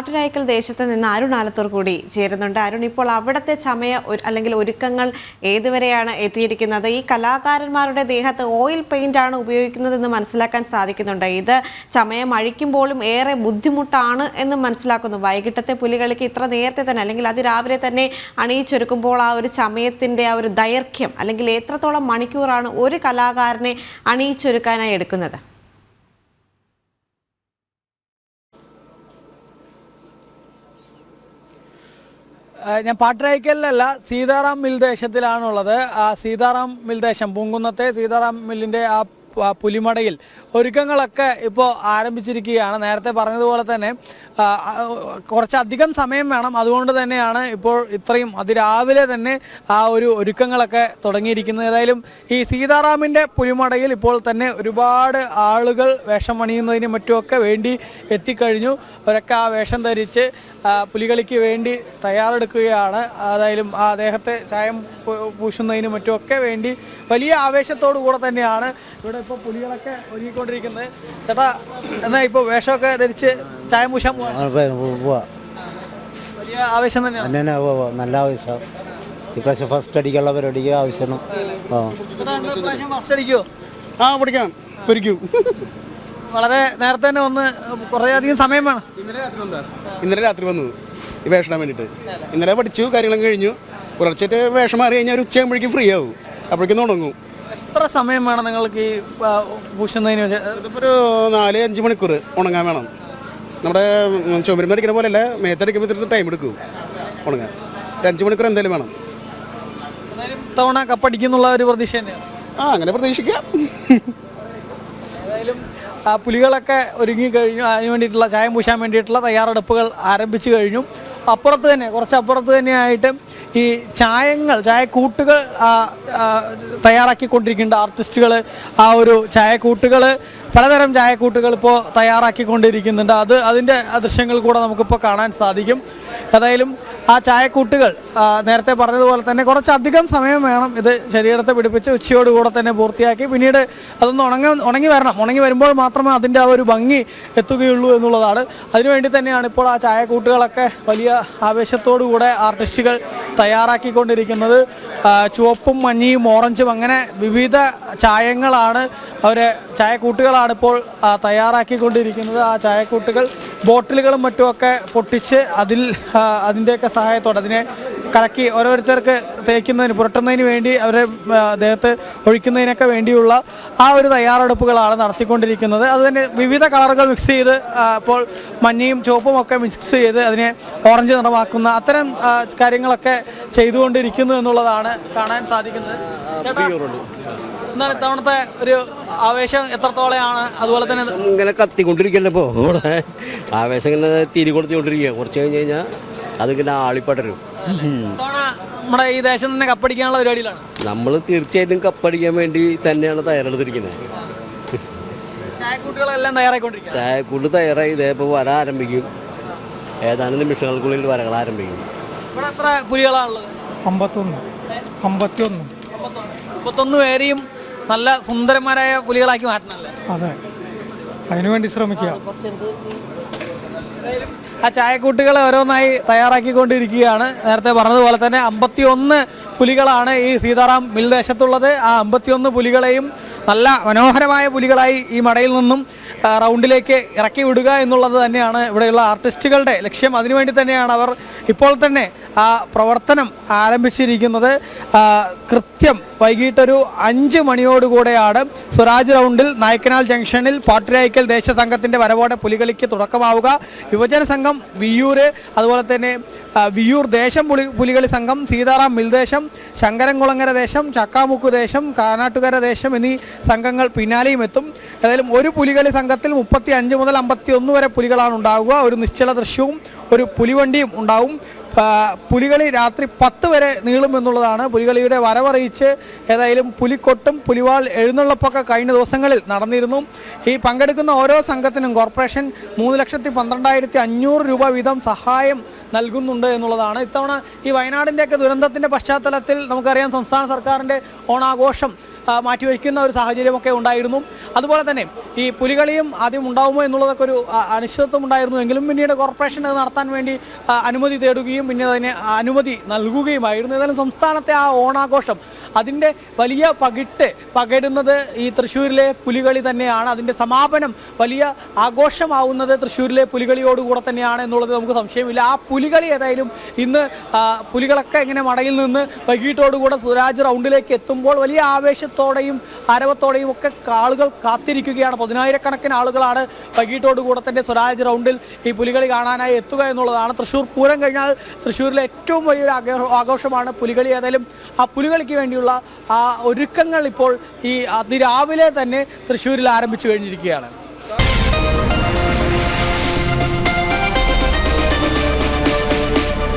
പാട്ടുരായ്ക്കൽ ദേശത്ത് നിന്ന് അരുൺ ആലത്തൂർ കൂടി ചേരുന്നുണ്ട്. അരുൺ, ഇപ്പോൾ അവിടുത്തെ ചമയ അല്ലെങ്കിൽ ഒരുക്കങ്ങൾ ഏതുവരെയാണ് എത്തിയിരിക്കുന്നത്? ഈ കലാകാരന്മാരുടെ ദേഹത്ത് ഓയിൽ പെയിന്റ് ആണ് ഉപയോഗിക്കുന്നതെന്ന് മനസ്സിലാക്കാൻ സാധിക്കുന്നുണ്ട്. ഇത് ചമയം അഴിക്കുമ്പോഴും ഏറെ ബുദ്ധിമുട്ടാണ് എന്ന് മനസ്സിലാക്കുന്നു. വൈകിട്ടത്തെ പുലികളിക്ക് ഇത്ര നേരത്തെ തന്നെ അല്ലെങ്കിൽ അതിരാവിലെ തന്നെ അണിയിച്ചൊരുക്കുമ്പോൾ ആ ഒരു ചമയത്തിന്റെ ആ ഒരു ദൈർഘ്യം അല്ലെങ്കിൽ എത്രത്തോളം മണിക്കൂറാണ് ഒരു കലാകാരനെ അണിയിച്ചൊരുക്കാനായി എടുക്കുന്നത്? ഞാൻ പാട്ടുരായ്ക്കലിലല്ല, സീതാറാം മിൽ ദേശത്തിലാണുള്ളത്. ആ സീതാറാം മിൽ ദേശം, പൂങ്കുന്നത്തെ സീതാറാം മില്ലിൻ്റെ ആ പുലിമടയിൽ ഒരുക്കങ്ങളൊക്കെ ഇപ്പോൾ ആരംഭിച്ചിരിക്കുകയാണ്. നേരത്തെ പറഞ്ഞതുപോലെ തന്നെ കുറച്ചധികം സമയം വേണം. അതുകൊണ്ട് തന്നെയാണ് ഇപ്പോൾ ഇത്രയും അതിരാവിലെ തന്നെ ആ ഒരു ഒരുക്കങ്ങളൊക്കെ തുടങ്ങിയിരിക്കുന്നത്. ഏതായാലും ഈ സീതാറാമിൻ്റെ പുലിമടയിൽ ഇപ്പോൾ തന്നെ ഒരുപാട് ആളുകൾ വേഷം അണിയുന്നതിനും മറ്റുമൊക്കെ വേണ്ടി എത്തിക്കഴിഞ്ഞു. അവരൊക്കെ ആ വേഷം ധരിച്ച് പുലികളിക്ക് വേണ്ടി തയ്യാറെടുക്കുകയാണ്. ഏതായാലും ആ ദേഹത്തെ ചായം പൂശുന്നതിനും മറ്റുമൊക്കെ വേണ്ടി വലിയ ആവേശത്തോടു കൂടെ തന്നെയാണ് ഇവിടെ ഇപ്പോൾ പുലികളൊക്കെ ഒരുങ്ങിക്കൊണ്ടിരിക്കുന്നത്. ചേട്ടാ, എന്നാൽ ഇപ്പോൾ വേഷമൊക്കെ ധരിച്ച് ചായം പൂശാൻ വലിയ ആവേശം തന്നെയാണ്. നല്ല ആവശ്യം. ഇപ്രാവശ്യം ഫസ്റ്റ് അടിക്കാനുള്ള പരിപാടിക്ക് ആവശ്യമാണ്. ഫസ്റ്റ് അടിക്കുമോ? ആ, പഠിക്കാം, പൊരിക്കും. വളരെ നേരത്തെ തന്നെ വന്ന് കുറേയധികം സമയം വേണം. ഇന്നലെ രാത്രി വന്നു ഈ വേഷം വേണ്ടിയിട്ട്. ഇന്നലെ പഠിച്ചു, കാര്യങ്ങളും കഴിഞ്ഞു. പുലർച്ചയ്ക്ക് വേഷം മാറി കഴിഞ്ഞാൽ ഒരു ഉച്ചയാകുമ്പോഴേക്കും ഫ്രീ ആവും, അപ്പോഴേക്കും തുടങ്ങും. എത്ര സമയം വേണം നിങ്ങൾക്ക് ഈ പൂശുന്നതിന്? ഇതിപ്പോൾ ഒരു 4-5 മണിക്കൂർ ഉണങ്ങാൻ വേണം. നമ്മുടെ ചുമരുമ്പ് അടിക്കുന്ന പോലെയല്ല, മേത്തടിക്കുമ്പോൾ ടൈം എടുക്കും ഉണങ്ങാൻ. 5 മണിക്കൂർ എന്തായാലും വേണം. തവണ കപ്പടിക്കുന്നുള്ള ഒരു പ്രതീക്ഷ തന്നെയാണ്. അങ്ങനെ പ്രതീക്ഷിക്കാം. ഏതായാലും പുലികളൊക്കെ ഒരുങ്ങിക്കഴിഞ്ഞു. അതിന് വേണ്ടിയിട്ടുള്ള ചായം പൂശാൻ വേണ്ടിയിട്ടുള്ള തയ്യാറെടുപ്പുകൾ ആരംഭിച്ചു കഴിഞ്ഞു. അപ്പുറത്ത് തന്നെ, കുറച്ചപ്പുറത്ത് തന്നെയായിട്ട് ഈ ചായക്കൂട്ടുകൾ തയ്യാറാക്കിക്കൊണ്ടിരിക്കുന്നുണ്ട് ആർട്ടിസ്റ്റുകൾ. ആ ഒരു ചായക്കൂട്ടുകൾ, പലതരം ചായക്കൂട്ടുകൾ ഇപ്പോൾ തയ്യാറാക്കിക്കൊണ്ടിരിക്കുന്നുണ്ട്. അതിൻ്റെ ദൃശ്യങ്ങൾ കൂടെ നമുക്കിപ്പോൾ കാണാൻ സാധിക്കും. ഏതായാലും ആ ചായക്കൂട്ടുകൾ നേരത്തെ പറഞ്ഞതുപോലെ തന്നെ കുറച്ചധികം സമയം വേണം ഇത് ശരീരത്തെ പിടിപ്പിച്ച് ഉച്ചയോടുകൂടെ തന്നെ പൂർത്തിയാക്കി പിന്നീട് അതൊന്ന് ഉണങ്ങി വരണം. ഉണങ്ങി വരുമ്പോൾ മാത്രമേ അതിൻ്റെ ആ ഒരു ഭംഗി എത്തുകയുള്ളൂ എന്നുള്ളതാണ്. അതിനുവേണ്ടി തന്നെയാണ് ഇപ്പോൾ ആ ചായക്കൂട്ടുകളൊക്കെ വലിയ ആവേശത്തോടുകൂടെ ആർട്ടിസ്റ്റുകൾ തയ്യാറാക്കിക്കൊണ്ടിരിക്കുന്നത്. ചുവപ്പും മഞ്ഞയും ഓറഞ്ചും അങ്ങനെ വിവിധ ചായങ്ങളാണ് ചായക്കൂട്ടുകളാണ് ഇപ്പോൾ തയ്യാറാക്കിക്കൊണ്ടിരിക്കുന്നത്. ആ ചായക്കൂട്ടുകൾ ബോട്ടിലുകളും മറ്റുമൊക്കെ പൊട്ടിച്ച് അതിൻ്റെയൊക്കെ സഹായത്തോടെ അതിനെ കലക്കി ഓരോരുത്തർക്ക് തേക്കുന്നതിന്, പുരട്ടുന്നതിന് വേണ്ടി അവരെ ദേഹത്ത് ഒഴിക്കുന്നതിനൊക്കെ വേണ്ടിയുള്ള ആ ഒരു തയ്യാറെടുപ്പുകളാണ് നടത്തിക്കൊണ്ടിരിക്കുന്നത്. അതുതന്നെ വിവിധ കളറുകൾ മിക്സ് ചെയ്ത് ഇപ്പോൾ മഞ്ഞയും ചുവപ്പും ഒക്കെ മിക്സ് ചെയ്ത് അതിനെ ഓറഞ്ച് നിറമാക്കുന്ന അത്തരം കാര്യങ്ങളൊക്കെ ചെയ്തുകൊണ്ടിരിക്കുന്നു എന്നുള്ളതാണ് കാണാൻ സാധിക്കുന്നത്. എന്നാൽ ഇത്തവണത്തെ ഒരു ആവേശം എത്രത്തോളമാണ്? അതുപോലെ തന്നെ ഇങ്ങനെ കത്തിക്കൊണ്ടിരിക്കല്ലോ ഇപ്പോൾ ഇവിടെ ആവേശം ഇങ്ങനെ തിരി കൊടുത്തിക്കൊണ്ടിരിക്കുക. കുറച്ച് കഴിഞ്ഞ് കഴിഞ്ഞാൽ അതിങ്ങനെ ആളിപ്പടരും. നമ്മുടെ ഈ ദേശം തന്നെ കപ്പടിക്കാനുള്ള പരിപാടിയിലാണ്. നമ്മൾ തീർച്ചയായിട്ടും കപ്പടിക്കാൻ വേണ്ടി തന്നെയാണ് തയ്യാറെടുത്തിരിക്കുന്നത്. ചായക്കൂട്ടുകളെല്ലാം തയ്യാറായിക്കൊണ്ടിരിക്കുക. ചായക്കൂട്ട് തയ്യാറായി ഇതേപ്പോൾ വര ആരംഭിക്കും. ഏതാനും നിമിഷങ്ങൾക്കുള്ളിൽ വരകൾ ആരംഭിക്കും. ഇവിടെ എത്ര പുലികളാണുള്ളത്? 51 പേരെയും നല്ല സുന്ദരന്മാരായ പുലികളാക്കി മാറ്റണല്ലേ? അതെ, അതിനുവേണ്ടി ശ്രമിക്കുക. ആ ചായക്കൂട്ടുകളെ ഓരോന്നായി തയ്യാറാക്കിക്കൊണ്ടിരിക്കുകയാണ്. നേരത്തെ പറഞ്ഞതുപോലെ തന്നെ 51 പുലികളാണ് ഈ സീതാറാം മിൽ ദേശത്തുള്ളത്. ആ 51 പുലികളെയും നല്ല മനോഹരമായ പുലികളായി ഈ മടയിൽ നിന്നും റൗണ്ടിലേക്ക് ഇറക്കി വിടുക എന്നുള്ളത് തന്നെയാണ് ഇവിടെയുള്ള ആർട്ടിസ്റ്റുകളുടെ ലക്ഷ്യം. അതിനുവേണ്ടി തന്നെയാണ് അവർ ഇപ്പോൾ തന്നെ ആ പ്രവർത്തനം ആരംഭിച്ചിരിക്കുന്നത്. കൃത്യം വൈകിട്ടൊരു 5 മണിയോടുകൂടെയാണ് സ്വരാജ് റൗണ്ടിൽ നായ്ക്കനാൽ ജംഗ്ഷനിൽ പാട്ടുരായ്ക്കൽ ദേശസംഘത്തിൻ്റെ വരവോടെ പുലികളിക്ക് തുടക്കമാവുക. യുവജന സംഘം വിയ്യൂർ, അതുപോലെ തന്നെ വിയ്യൂർ ദേശം പുലികളി സംഘം, സീതാറാം മിൽ ദേശം, ശങ്കരൻകുളങ്ങര ദേശം, ചക്കാമുക്ക് ദേശം, കാനാട്ടുകര ദേശം എന്നീ സംഘങ്ങൾ പിന്നാലെയും എത്തും. ഏതായാലും ഒരു പുലികളി സംഘത്തിൽ 35 മുതൽ 51 വരെ പുലികളാണ് ഉണ്ടാവുക. ഒരു നിശ്ചല ദൃശ്യവും ഒരു പുലിവണ്ടിയും ഉണ്ടാവും. പുലികളി രാത്രി 10 വരെ നീളുമെന്നുള്ളതാണ്. പുലികളിയുടെ വരവറിയിച്ച് ഏതായാലും പുലിക്കൊട്ടും പുലിവാൾ എഴുന്നള്ളപ്പൊക്കെ കഴിഞ്ഞ ദിവസങ്ങളിൽ നടന്നിരുന്നു. ഈ പങ്കെടുക്കുന്ന ഓരോ സംഘത്തിനും കോർപ്പറേഷൻ 3,12,500 രൂപ വീതം സഹായം നൽകുന്നുണ്ട് എന്നുള്ളതാണ്. ഇത്തവണ ഈ വയനാടിൻ്റെയൊക്കെ ദുരന്തത്തിൻ്റെ പശ്ചാത്തലത്തിൽ നമുക്കറിയാം സംസ്ഥാന സർക്കാരിൻ്റെ ഓണാഘോഷം മാറ്റിവെക്കുന്ന ഒരു സാഹചര്യമൊക്കെ ഉണ്ടായിരുന്നു. അതുപോലെ തന്നെ ഈ പുലികളിയും ആദ്യം ഉണ്ടാവുമോ എന്നുള്ളതൊക്കെ ഒരു അനിശ്ചിതത്വം ഉണ്ടായിരുന്നു. എങ്കിലും പിന്നീട് കോർപ്പറേഷൻ അത് നടത്താൻ വേണ്ടി അനുമതി തേടുകയും പിന്നെ അതിന് അനുമതി നൽകുകയുമായിരുന്നു. ഏതായാലും സംസ്ഥാനത്തെ ആ ഓണാഘോഷം അതിൻ്റെ വലിയ പകരുന്നത് ഈ തൃശ്ശൂരിലെ പുലികളി തന്നെയാണ്. അതിൻ്റെ സമാപനം വലിയ ആഘോഷമാവുന്നത് തൃശ്ശൂരിലെ പുലികളിയോടുകൂടെ തന്നെയാണ് എന്നുള്ളത് നമുക്ക് സംശയമില്ല. ആ പുലികളി ഏതായാലും ഇന്ന് പുലികളൊക്കെ ഇങ്ങനെ മടയിൽ നിന്ന് വൈകിട്ടോടുകൂടെ സ്വരാജ് റൗണ്ടിലേക്ക് എത്തുമ്പോൾ വലിയ ആവേശത്തോടെയും ആരവത്തോടെയും ഒക്കെ ആളുകൾ കാത്തിരിക്കുകയാണ്. 10,000-കണക്കിന് ആളുകളാണ് വൈകിട്ടോടുകൂടെ തന്നെ സ്വരാജ് റൗണ്ടിൽ ഈ പുലികളി കാണാനായി എത്തുക എന്നുള്ളതാണ്. തൃശ്ശൂർ പൂരം കഴിഞ്ഞാൽ തൃശ്ശൂരിലെ ഏറ്റവും വലിയൊരു ആഘോഷമാണ് പുലികളി. ഏതായാലും ആ പുലികളിക്ക് വേണ്ടിയുള്ള ആ ഒരുക്കങ്ങൾ ഇപ്പോൾ ഈ അതിരാവിലെ തന്നെ തൃശ്ശൂരിൽ ആരംഭിച്ചു കഴിഞ്ഞിരിക്കുകയാണ്.